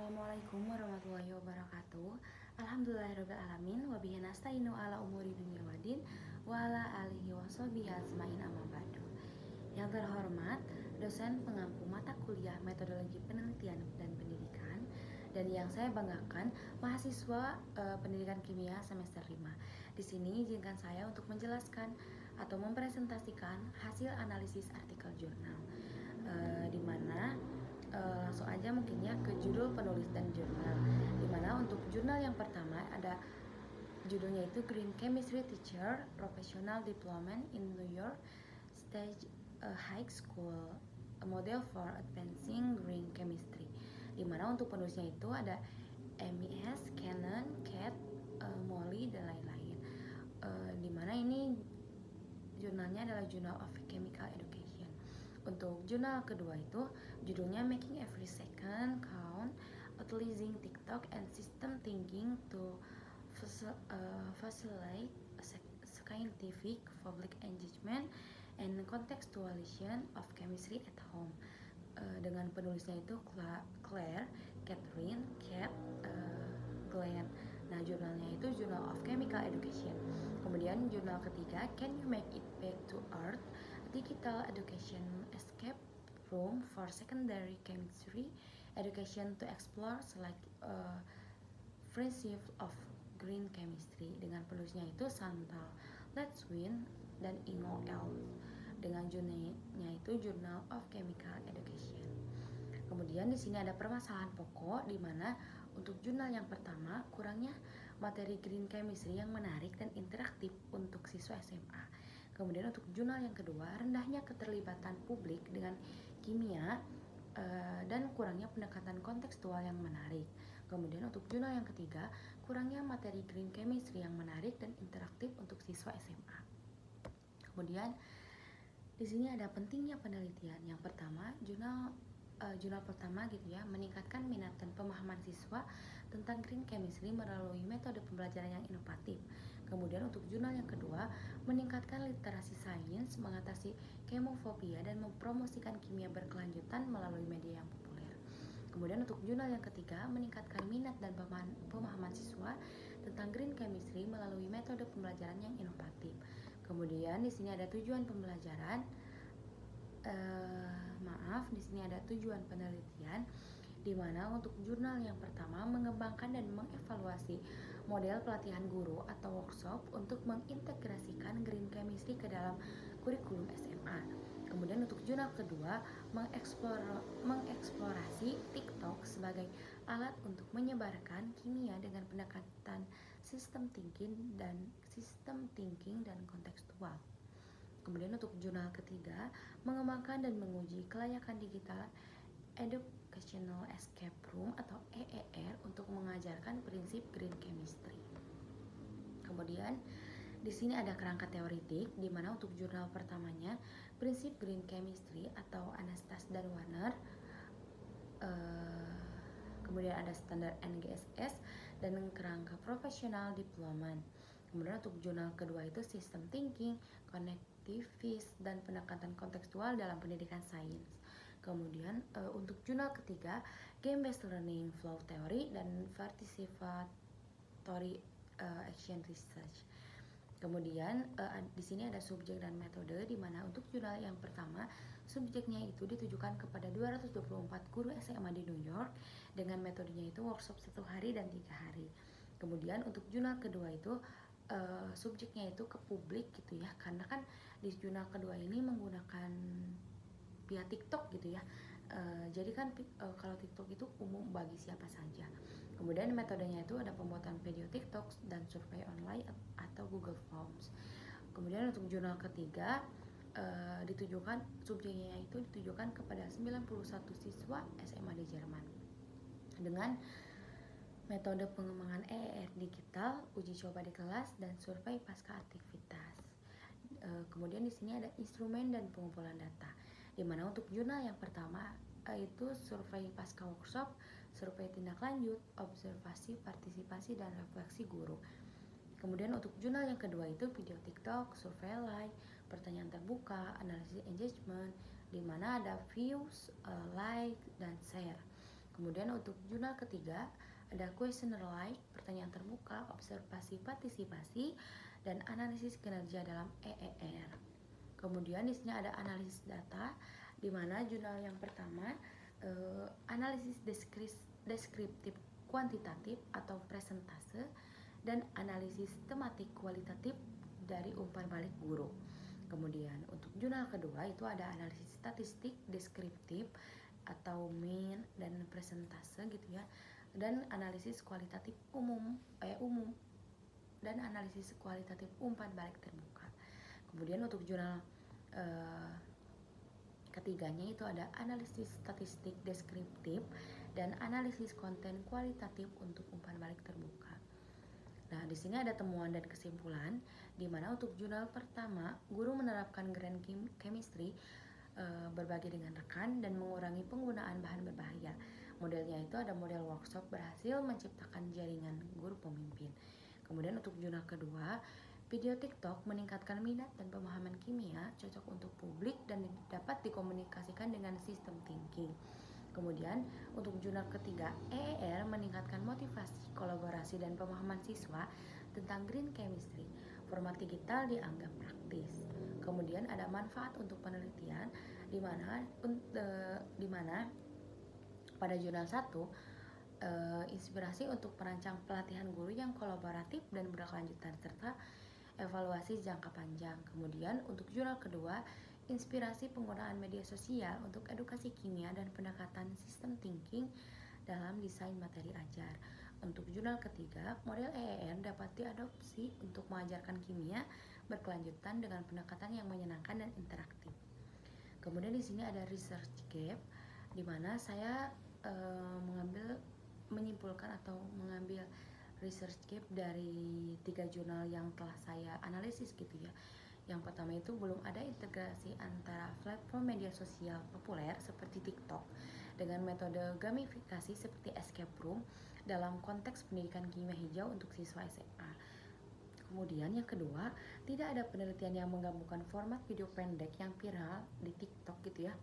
Assalamualaikum warahmatullahi wabarakatuh. Alhamdulillahirrabbilalamin. Wabihi nasta'inu ala umuri dunya wadin wa ala alihi washabihi ajmain amma ba'du. Yang terhormat dosen pengampu mata kuliah metodologi penelitian dan pendidikan, dan yang saya banggakan mahasiswa pendidikan kimia semester 5. Di sini izinkan saya untuk menjelaskan atau mempresentasikan hasil analisis artikel jurnal, di mana langsung aja mungkinnya ke judul penulis dan jurnal, dimana untuk jurnal yang pertama ada judulnya itu Green Chemistry Teacher Professional Deployment in New York State High School, a Model for Advancing Green Chemistry, dimana untuk penulisnya itu ada MES, Canon, Cat, Molly, dan lain-lain. Dimana ini jurnalnya adalah Journal of Chemical Education. Untuk jurnal kedua itu judulnya Making Every Second Count, Utilizing TikTok and System Thinking to Facilitate Scientific Public Engagement and Contextualization of Chemistry at Home. Dengan penulisnya itu Claire, Catherine, Kat, Glenn. Nah, jurnalnya itu Journal of Chemical Education. Kemudian jurnal ketiga Can You Make It Back to Earth? Digital Education Escape Room for Secondary Chemistry Education to Explore Select Friendship of Green Chemistry. Dengan penulisnya itu Chantal Letwin dan Ingo L. Dengan jurnalnya itu Journal of Chemical Education. Kemudian di sini ada permasalahan pokok, di mana untuk jurnal yang pertama kurangnya materi green chemistry yang menarik dan interaktif untuk siswa SMA. Kemudian untuk jurnal yang kedua, rendahnya keterlibatan publik dengan kimia dan kurangnya pendekatan kontekstual yang menarik. Kemudian untuk jurnal yang ketiga, kurangnya materi green chemistry yang menarik dan interaktif untuk siswa SMA. Kemudian di sini ada pentingnya penelitian. Yang pertama, jurnal pertama gitu ya, meningkatkan minat dan pemahaman siswa tentang green chemistry melalui metode pembelajaran yang inovatif. Kemudian untuk jurnal yang kedua, meningkatkan literasi sains, mengatasi kemofobia, dan mempromosikan kimia berkelanjutan melalui media yang populer. Kemudian untuk jurnal yang ketiga, meningkatkan minat dan pemahaman siswa tentang green chemistry melalui metode pembelajaran yang inovatif. Kemudian di sini ada tujuan pembelajaran. Di sini ada tujuan penelitian, di mana untuk jurnal yang pertama mengembangkan dan mengevaluasi model pelatihan guru atau workshop untuk mengintegrasikan green chemistry ke dalam kurikulum SMA. Kemudian untuk jurnal kedua mengeksplorasi TikTok sebagai alat untuk menyebarkan kimia dengan pendekatan sistem thinking dan kontekstual. Kemudian untuk jurnal ketiga, mengembangkan dan menguji kelayakan digital Educational Escape Room atau EER untuk mengajarkan prinsip green chemistry. Kemudian di sini ada kerangka teoritik, di mana untuk jurnal pertamanya prinsip green chemistry atau Anastas dan Warner. Kemudian ada standar NGSS dan kerangka profesional deployment. Kemudian untuk jurnal kedua itu sistem thinking, connectivist, dan pendekatan kontekstual dalam pendidikan sains. Kemudian untuk jurnal ketiga game based learning, flow theory, dan participatory action research. Kemudian di sini ada subjek dan metode, di mana untuk jurnal yang pertama subjeknya itu ditujukan kepada 224 guru SMA di New York dengan metodenya itu workshop 1 hari dan 3 hari. Kemudian untuk jurnal kedua itu subjeknya itu ke publik gitu ya, karena kan di jurnal kedua ini menggunakan via TikTok gitu ya. Jadi kan kalau TikTok itu umum bagi siapa saja. Kemudian metodenya itu ada pembuatan video TikTok dan survei online atau Google Forms. Kemudian untuk jurnal ketiga subjeknya itu ditujukan kepada 91 siswa SMA di Jerman dengan metode pengembangan EER digital, uji coba di kelas, dan survei pasca aktivitas. Kemudian di sini ada instrumen dan pengumpulan data, di mana untuk jurnal yang pertama itu survei pasca workshop, survei tindak lanjut, observasi, partisipasi, dan refleksi guru. Kemudian untuk jurnal yang kedua itu video TikTok, survei like, pertanyaan terbuka, analisis engagement, di mana ada views, like, dan share. Kemudian untuk jurnal ketiga ada questionnaire like, pertanyaan terbuka, observasi partisipasi, dan analisis kinerja dalam EER. Kemudian di sini ada analisis data, di mana jurnal yang pertama analisis deskriptif kuantitatif atau presentase, dan analisis tematik kualitatif dari umpan balik guru. Kemudian untuk jurnal kedua itu ada analisis statistik deskriptif atau mean dan presentase gitu ya, dan analisis kualitatif umum dan analisis kualitatif umpan balik terbuka. Kemudian untuk jurnal ketiganya itu ada analisis statistik deskriptif dan analisis konten kualitatif untuk umpan balik terbuka. Nah, di sini ada temuan dan kesimpulan, di mana untuk jurnal pertama, guru menerapkan grand chemistry berbagi dengan rekan dan mengurangi penggunaan bahan berbahaya. Modelnya itu ada model workshop berhasil menciptakan jaringan guru pemimpin. Kemudian untuk jurnal kedua, video TikTok meningkatkan minat dan pemahaman kimia, cocok untuk publik dan dapat dikomunikasikan dengan sistem thinking. Kemudian untuk jurnal ketiga, EER meningkatkan motivasi, kolaborasi, dan pemahaman siswa tentang green chemistry. Format digital dianggap praktis. Kemudian ada manfaat untuk penelitian, di mana pada jurnal 1 inspirasi untuk merancang pelatihan guru yang kolaboratif dan berkelanjutan serta evaluasi jangka panjang. Kemudian untuk jurnal kedua, inspirasi penggunaan media sosial untuk edukasi kimia dan pendekatan sistem thinking dalam desain materi ajar. Untuk jurnal ketiga, model EER dapat diadopsi untuk mengajarkan kimia berkelanjutan dengan pendekatan yang menyenangkan dan interaktif. Kemudian di sini ada research gap, di mana saya menyimpulkan atau mengambil research gap dari 3 jurnal yang telah saya analisis gitu ya. Yang pertama itu belum ada integrasi antara platform media sosial populer seperti TikTok dengan metode gamifikasi seperti escape room dalam konteks pendidikan kimia hijau untuk siswa SMA. Kemudian yang kedua, tidak ada penelitian yang menggabungkan format video pendek yang viral di TikTok gitu ya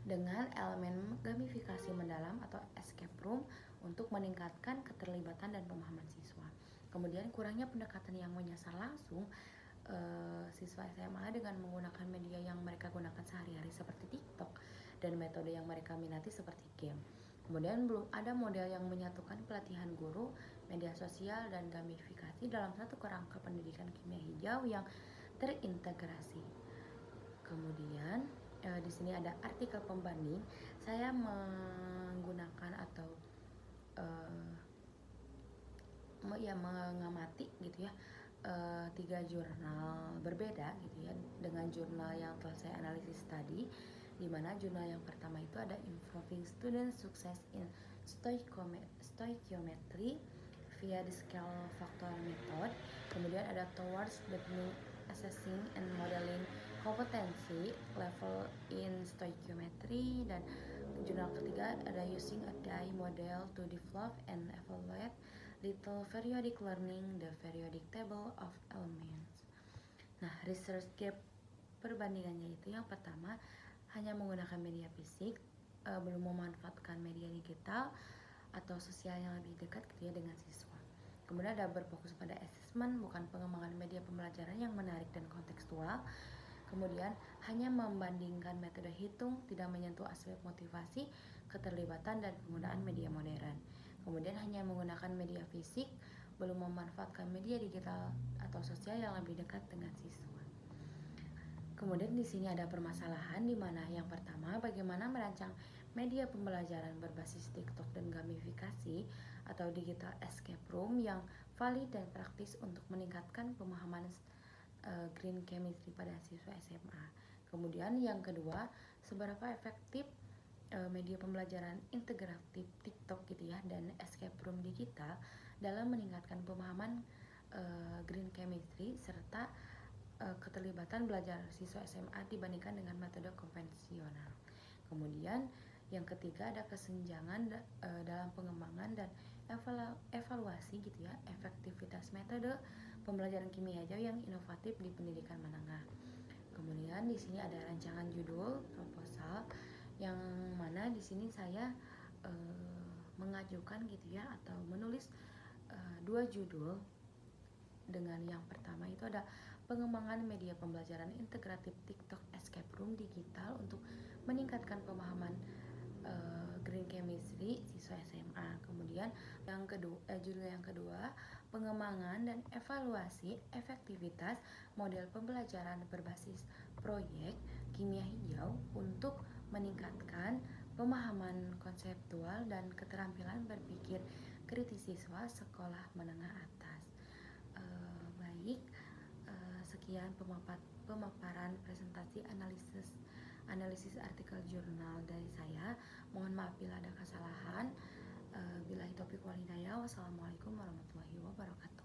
dengan elemen gamifikasi mendalam atau escape room untuk meningkatkan keterlibatan dan pemahaman siswa. Kemudian kurangnya pendekatan yang menyasar langsung siswa SMA dengan menggunakan media yang mereka gunakan sehari-hari seperti TikTok dan metode yang mereka minati seperti game. Kemudian belum ada model yang menyatukan pelatihan guru, media sosial, dan gamifikasi dalam satu kerangka pendidikan kimia hijau yang terintegrasi. Kemudian di sini ada artikel pembanding. Saya menggunakan atau mengamati gitu ya 3 jurnal berbeda gitu ya dengan jurnal yang telah saya analisis tadi, di mana jurnal yang pertama itu ada Improving Student Success in Stoichiometry via the Scale Factor Method. Kemudian ada Towards Deepening Assessing and Modeling Competency Level in Stoichiometry, dan jurnal ketiga ada Using a Die Model to Develop and Evaluate Little Periodic Learning, the Periodic Table of Elements. Nah, research gap perbandingannya itu yang pertama hanya menggunakan media fisik, belum memanfaatkan media digital atau sosial yang lebih dekat gitu ya dengan siswa. Kemudian ada berfokus pada assessment, bukan pengembangan media pembelajaran yang menarik dan kontekstual. Kemudian hanya membandingkan metode hitung, tidak menyentuh aspek motivasi, keterlibatan, dan penggunaan media modern. Kemudian hanya menggunakan media fisik, belum memanfaatkan media digital atau sosial yang lebih dekat dengan siswa. Kemudian di sini ada permasalahan, di mana yang pertama bagaimana merancang media pembelajaran berbasis TikTok dan gamifikasi atau digital escape room yang valid dan praktis untuk meningkatkan pemahaman green chemistry pada siswa SMA. Kemudian yang kedua, seberapa efektif media pembelajaran integratif TikTok gitu ya dan escape room digital dalam meningkatkan pemahaman green chemistry serta keterlibatan belajar siswa SMA dibandingkan dengan metode konvensional. Kemudian yang ketiga ada kesenjangan dalam pengembangan dan evaluasi gitu ya efektivitas metode pembelajaran kimia hijau yang inovatif di pendidikan menengah. Kemudian di sini ada rancangan judul proposal yang mana di sini saya mengajukan gitu ya, atau menulis 2 judul. Dengan yang pertama itu ada pengembangan media pembelajaran integratif TikTok Escape Room Digital untuk meningkatkan pemahaman Green Chemistry siswa SMA. Kemudian judul yang kedua, pengembangan dan evaluasi efektivitas model pembelajaran berbasis proyek kimia hijau untuk meningkatkan pemahaman konseptual dan keterampilan berpikir kritis siswa sekolah menengah atas. Baik, sekian pemaparan presentasi analisis artikel jurnal dari saya. Mohon maaf bila ada kesalahan. Billahi taufiq wal hidayah. Wassalamualaikum warahmatullahi wabarakatuh.